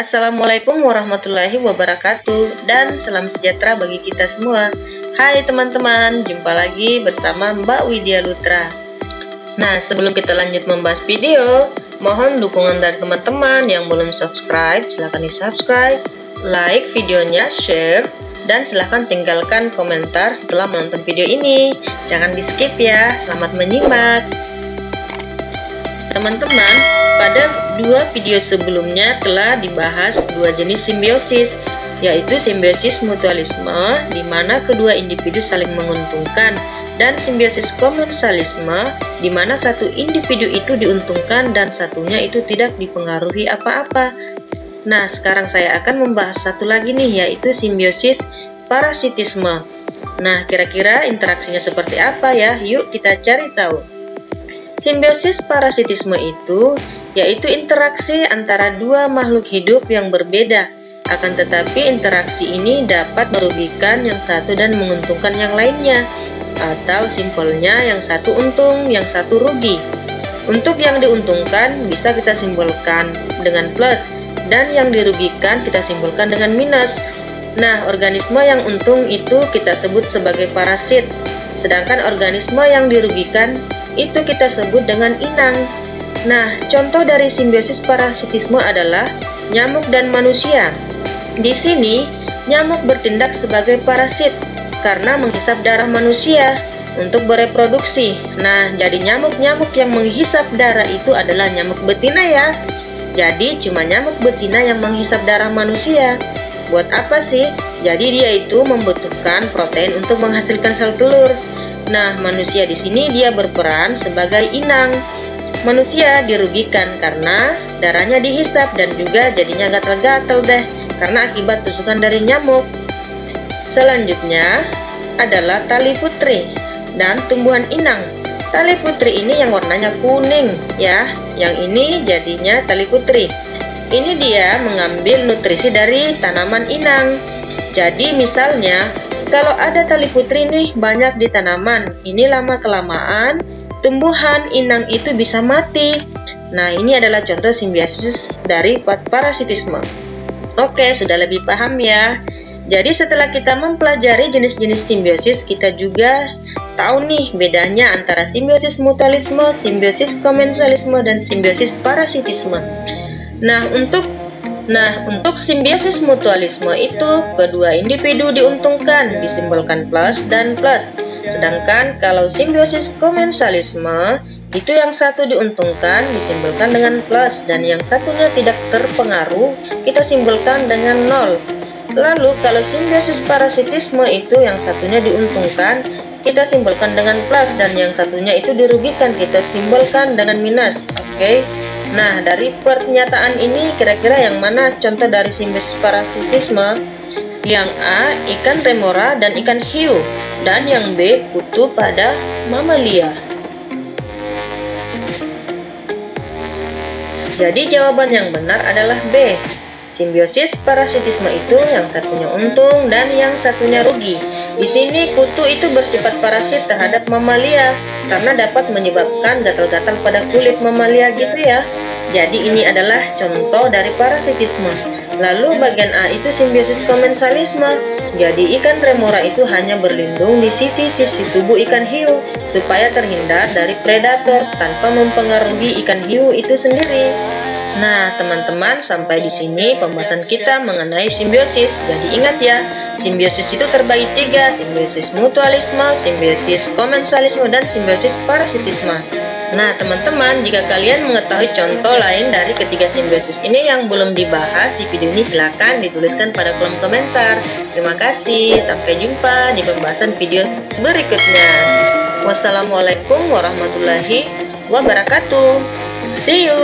Assalamualaikum warahmatullahi wabarakatuh dan salam sejahtera bagi kita semua. Hai teman-teman, jumpa lagi bersama Mbak Widya Lutra. Nah, sebelum kita lanjut membahas video, mohon dukungan dari teman-teman yang belum subscribe, silahkan di subscribe, like videonya, share, dan silahkan tinggalkan komentar setelah menonton video ini. Jangan di skip ya, selamat menyimak. Teman-teman, pada dua video sebelumnya telah dibahas dua jenis simbiosis, yaitu simbiosis mutualisme, di mana kedua individu saling menguntungkan, dan simbiosis komensalisme, di mana satu individu itu diuntungkan dan satunya itu tidak dipengaruhi apa-apa. Nah, sekarang saya akan membahas satu lagi nih, yaitu simbiosis parasitisme. Nah, kira-kira interaksinya seperti apa ya? Yuk kita cari tahu. Simbiosis parasitisme itu yaitu interaksi antara dua makhluk hidup yang berbeda, akan tetapi interaksi ini dapat merugikan yang satu dan menguntungkan yang lainnya, atau simpelnya yang satu untung, yang satu rugi. Untuk yang diuntungkan bisa kita simbolkan dengan plus, dan yang dirugikan kita simbolkan dengan minus. Nah, organisme yang untung itu kita sebut sebagai parasit, sedangkan organisme yang dirugikan itu kita sebut dengan inang. Nah, contoh dari simbiosis parasitisme adalah nyamuk dan manusia. Di sini, nyamuk bertindak sebagai parasit karena menghisap darah manusia untuk bereproduksi. Nah, jadi nyamuk-nyamuk yang menghisap darah itu adalah nyamuk betina ya. Jadi, cuma nyamuk betina yang menghisap darah manusia. Buat apa sih? Jadi dia itu membutuhkan protein untuk menghasilkan sel telur. Nah, manusia di sini dia berperan sebagai inang. Manusia dirugikan karena darahnya dihisap dan juga jadinya gatal-gatal deh karena akibat tusukan dari nyamuk. Selanjutnya adalah tali putri dan tumbuhan inang. Tali putri ini yang warnanya kuning ya. Yang ini jadinya tali putri. Ini dia mengambil nutrisi dari tanaman inang. Jadi misalnya kalau ada tali putri nih banyak di tanaman, ini lama-kelamaan tumbuhan inang itu bisa mati. Nah, ini adalah contoh simbiosis dari parasitisme. Oke, sudah lebih paham ya. Jadi setelah kita mempelajari jenis-jenis simbiosis, kita juga tahu nih bedanya antara simbiosis mutualisme, simbiosis komensalisme, dan simbiosis parasitisme. Nah, untuk simbiosis mutualisme itu kedua individu diuntungkan, disimbolkan plus dan plus. Sedangkan kalau simbiosis komensalisme itu yang satu diuntungkan disimbolkan dengan plus dan yang satunya tidak terpengaruh kita simbolkan dengan nol. Lalu kalau simbiosis parasitisme itu yang satunya diuntungkan kita simbolkan dengan plus dan yang satunya itu dirugikan kita simbolkan dengan minus. Oke. Nah, dari pernyataan ini kira-kira yang mana contoh dari simbiosis parasitisme? Yang A, ikan remora dan ikan hiu, dan yang B, kutu pada mamalia. Jadi jawaban yang benar adalah B. Simbiosis parasitisme itu yang satunya untung dan yang satunya rugi. Di sini kutu itu bersifat parasit terhadap mamalia karena dapat menyebabkan gatal-gatal pada kulit mamalia gitu ya. Jadi ini adalah contoh dari parasitisme. Lalu bagian A itu simbiosis komensalisme. Jadi ikan remora itu hanya berlindung di sisi-sisi tubuh ikan hiu supaya terhindar dari predator tanpa mempengaruhi ikan hiu itu sendiri. Nah, teman-teman, sampai di sini pembahasan kita mengenai simbiosis. Jadi ingat ya, simbiosis itu terbagi tiga, simbiosis mutualisme, simbiosis komensalisme, dan simbiosis parasitisme. Nah, teman-teman, jika kalian mengetahui contoh lain dari ketiga simbiosis ini yang belum dibahas di video ini, silakan dituliskan pada kolom komentar. Terima kasih, sampai jumpa di pembahasan video berikutnya. Wassalamualaikum warahmatullahi wabarakatuh. See you.